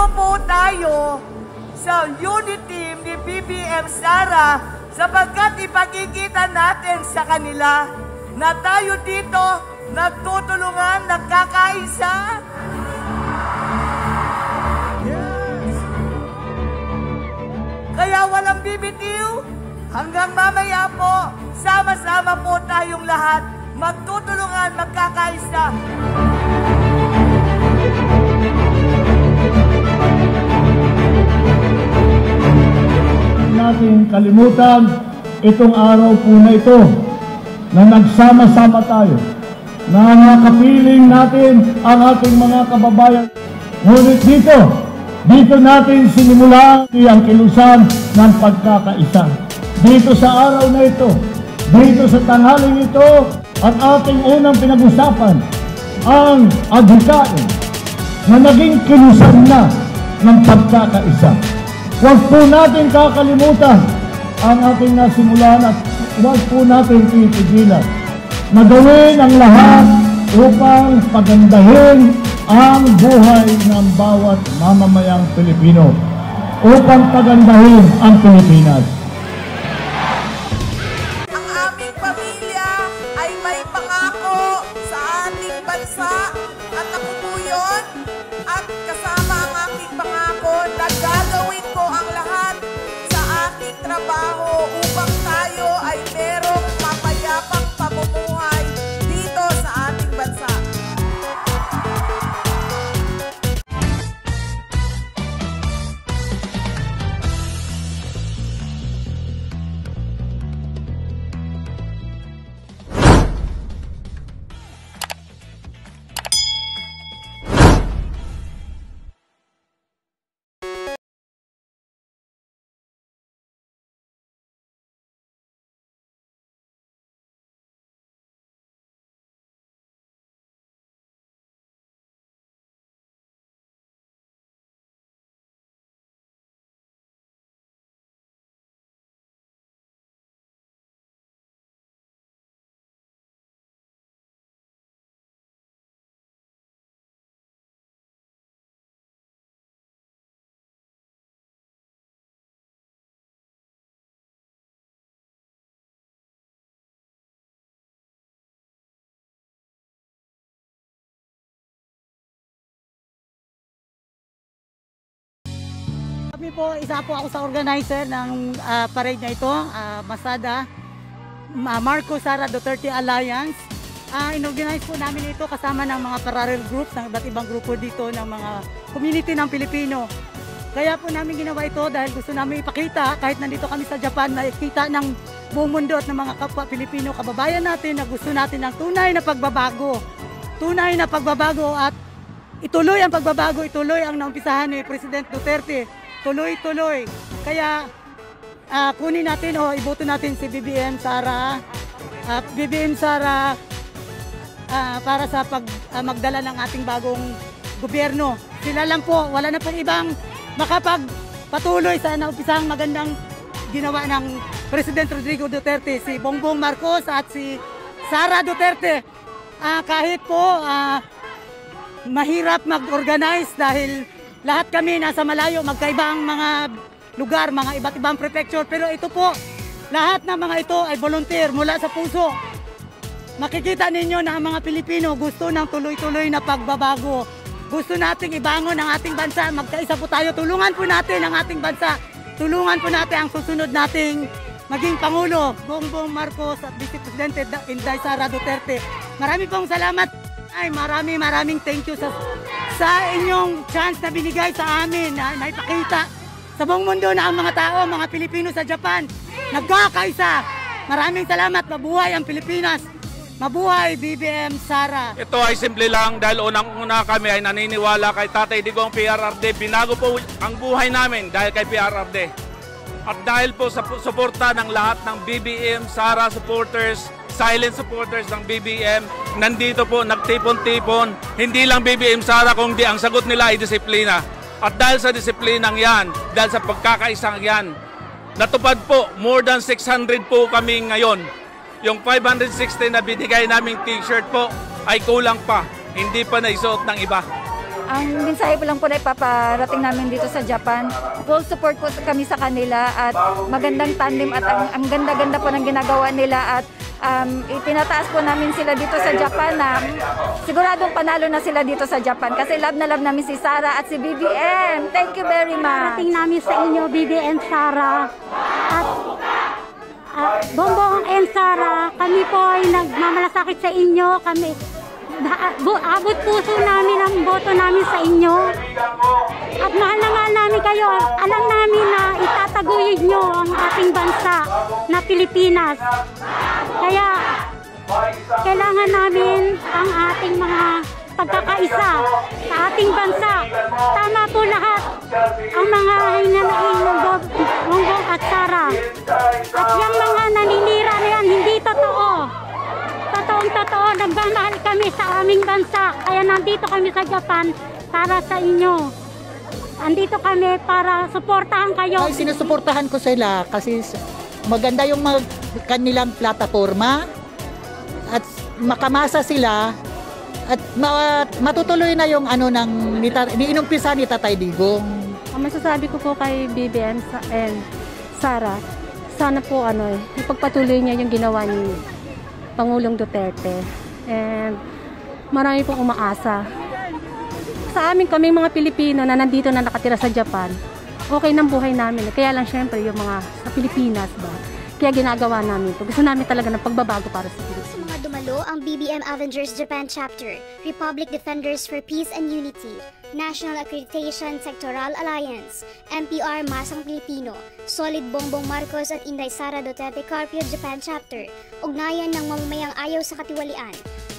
nandito po tayo sa unity team ni BBM Sara sapagkat ipakikita natin sa kanila na tayo dito nagtutulungan, nagkakaisa. Yes. Kaya walang bibitiw. Hanggang mamaya po, sama-sama po tayong lahat magtutulungan, magkakaisa. Natin kalimutan itong araw po na ito na nagsama-sama tayo, na nakapiling natin ang ating mga kababayan. Ngunit dito natin sinimulan ang kilusan ng pagkakaisa. Dito sa araw na ito, dito sa tanghaling ito, at ating unang pinag-usapan ang adhikain na naging kilusan na ng pagkakaisa. Huwag po natin kakalimutan ang ating nasimulan at huwag po natin titigilan. Magawin ang lahat upang pagandahin ang buhay ng bawat mamamayang Pilipino, upang pagandahin ang Pilipinas. Ang aming pamilya ay may pangako sa ating bansa at ako po yun at kasama ang aking pangako na gagawin ko ang lahat sa aking trabaho upang tayo ay merong mapayapang pamumuhay dito sa ating bansa. Kami po, isa po ako sa organizer ng parade na ito, Masada Marcos Sara Duterte Alliance. Inorganize po namin ito kasama ng mga parallel groups, ng iba't ibang grupo dito ng mga community ng Pilipino. Kaya po namin ginawa ito dahil gusto namin ipakita, kahit nandito kami sa Japan, na ikita ng buong mundo at ng mga kapwa Pilipino, kababayan natin, na gusto natin ng tunay na pagbabago. Tunay na pagbabago at ituloy ang pagbabago, ituloy ang naumpisahan ni President Duterte. Tuloy-tuloy. Kaya kunin natin o iboto natin si BBM Sara. BBM Sara para sa magdala ng ating bagong gobyerno. Sila lang po, wala na pong ibang makapagpatuloy sa naumpisahang magandang ginawa ng President Rodrigo Duterte, si Bongbong Marcos at si Sara Duterte. Kahit po mahirap mag-organize dahil lahat kami nasa malayo, magkaibang mga lugar, mga iba't ibang prefecture. Pero ito po, lahat ng mga ito ay volunteer mula sa puso. Makikita ninyo na ang mga Pilipino gusto ng tuloy-tuloy na pagbabago. Gusto nating ibangon ang ating bansa. Magkaisa po tayo. Tulungan po natin ang ating bansa. Tulungan po natin ang susunod nating maging Pangulo, Bongbong Marcos at Vice Presidente Inday Sara Duterte. Marami pong salamat. Ay, maraming thank you sa inyong chance na binigay sa amin na ipakita sa buong mundo na ang mga tao, mga Pilipino sa Japan, nagkakaisa. Maraming salamat. Mabuhay ang Pilipinas. Mabuhay BBM Sara. Ito ay simple lang dahil unang-una kami ay naniniwala kay Tatay Digong PRRD. Binago po ang buhay namin dahil kay PRRD. At dahil po sa suporta ng lahat ng BBM Sara supporters, silent supporters ng BBM, nandito po nagtipon-tipon. Hindi lang BBM Sara kundi ang sagot nila ay disiplina. At dahil sa disiplinang yan, dahil sa pagkakaisang yan, natupad po more than 600 po kami ngayon. Yung 560 na binigay naming t-shirt po ay kulang pa. Hindi pa naisuot ng iba. Ang mensahe po lang po na ipaparating namin dito sa Japan, full support po kami sa kanila at magandang tandem at ang ganda-ganda po ng ginagawa nila at itinataas po namin sila dito sa Japan na siguradong panalo na sila dito sa Japan kasi love na love namin si Sarah at si BBM. Thank you very much. Parating namin sa inyo, BBM Sarah at Bongbong and Sarah, kami po ay nagmamalasakit sa inyo. Abot puso namin ang boto namin sa inyo. At mahal na mahal namin kayo. Alam namin na itataguyod nyo ang ating bansa na Pilipinas. Kaya kailangan namin ang ating mga pagkakaisa sa ating bansa. Tama po lahat ang mga hinanain ng Bongbong at Sarah. At yung mga naninira na yan, hindi totoo. Totoong-totoo, nagmamahal kami sa aming bansa. Kaya nandito kami sa Japan para sa inyo. Nandito kami para suportahan kayo. Ay, sinusuportahan ko sila kasi maganda yung kanilang plataforma at makamasa sila at matutuloy na yung inumpisa ni Tatay Digong. Ang masasabi ko po kay BBM and Sarah, sana po ipagpatuloy niya yung ginawa ni Pangulong Duterte. And marami pong umaasa. Sa amin kami mga Pilipino na nandito na nakatira sa Japan, okay ng buhay namin. Kaya lang syempre yung mga sa Pilipinas ba, kaya ginagawa namin ito. Gusto namin talaga ng pagbabago para sa Pilipinas. Sa mga dumalo ang BBM Avengers Japan Chapter, Republic Defenders for Peace and Unity, National Accreditation Sectoral Alliance, MPR Masang Pilipino, Solid Bongbong Marcos at Inday Sara Duterte Carpio Japan Chapter, Ugnayan ng Mamamayang Ayaw sa Katiwalian,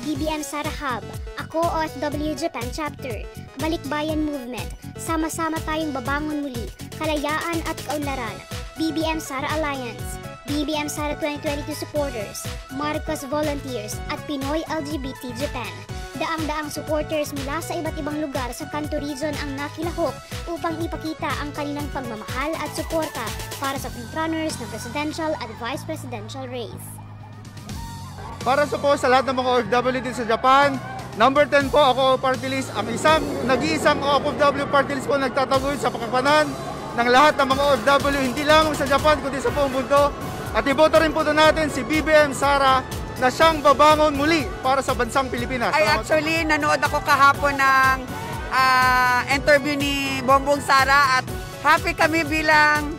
BBM Sara Hub, Ako OFW Japan Chapter, Balikbayan Movement, Sama-sama tayong babangon muli, Kalayaan at Kaunlaran, BBM Sara Alliance, BBM Sara 2022 Supporters, Marcos Volunteers at Pinoy LGBT Japan. Daang-daang supporters mula sa iba't ibang lugar sa Kanto Region ang nakilahok upang ipakita ang kanilang pagmamahal at suporta para sa frontrunners ng presidential at vice presidential race. Para sa lahat ng mga OFW dito sa Japan, number 10 po ako party list, ang nag-iisang OFW party list po nagtataguyod sa pagkakanan ng lahat ng mga OFW, hindi lang sa Japan kundi sa buong mundo. At iboto rin po natin si BBM Sara na siyang babangon muli para sa bansang Pilipinas. Actually, nanood ako kahapon ng interview ni Bongbong Sara at happy kami bilang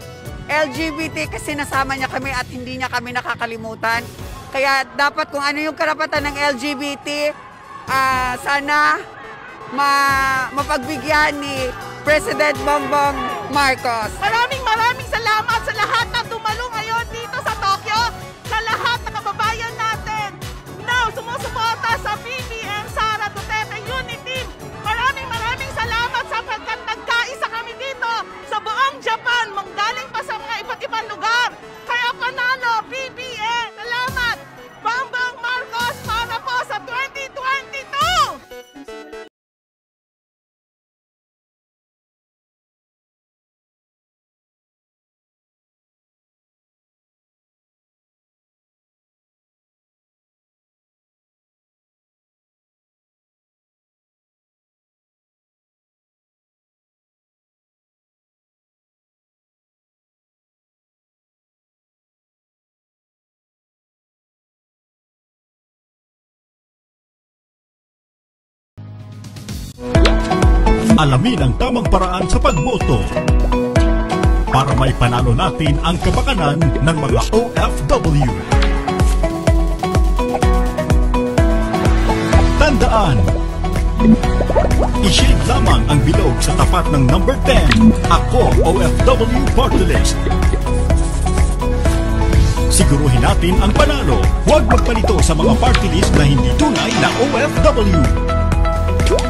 LGBT kasi nasama niya kami at hindi niya kami nakakalimutan. Kaya dapat kung ano yung karapatan ng LGBT, sana mapagbigyan ni President Bongbong Marcos. Maraming salamat sa lahat na dumalo ngayon dito sa Tokyo, sa lahat ng kababayan natin na sumusuporta sa BBM Sara Duterte Unity. Maraming salamat sapagkat nagkaisa kami dito sa buong Japan, manggaling pa sa mga iba't ibang lugar. Kaya panalo, BBM! Salamat! Bongbong Marcos para po sa 2022! Alamin ang tamang paraan sa pagboto para may panalo natin ang kapakanan ng mga OFW. Tandaan, i-shade lamang ang bilog sa tapat ng number 10, Ako OFW Party List. Siguruhin natin ang panalo. Huwag magpalito sa mga party list na hindi tunay na OFW.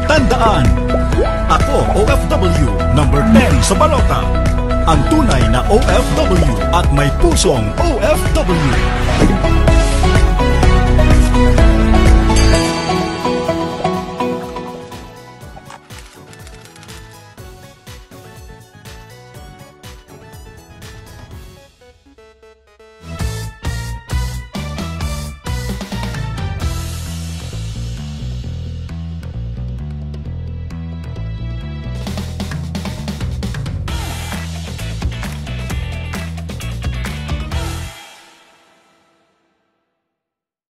Tandaan, Ako OFW number 10 sa balota, ang tunay na OFW at may pusong OFW.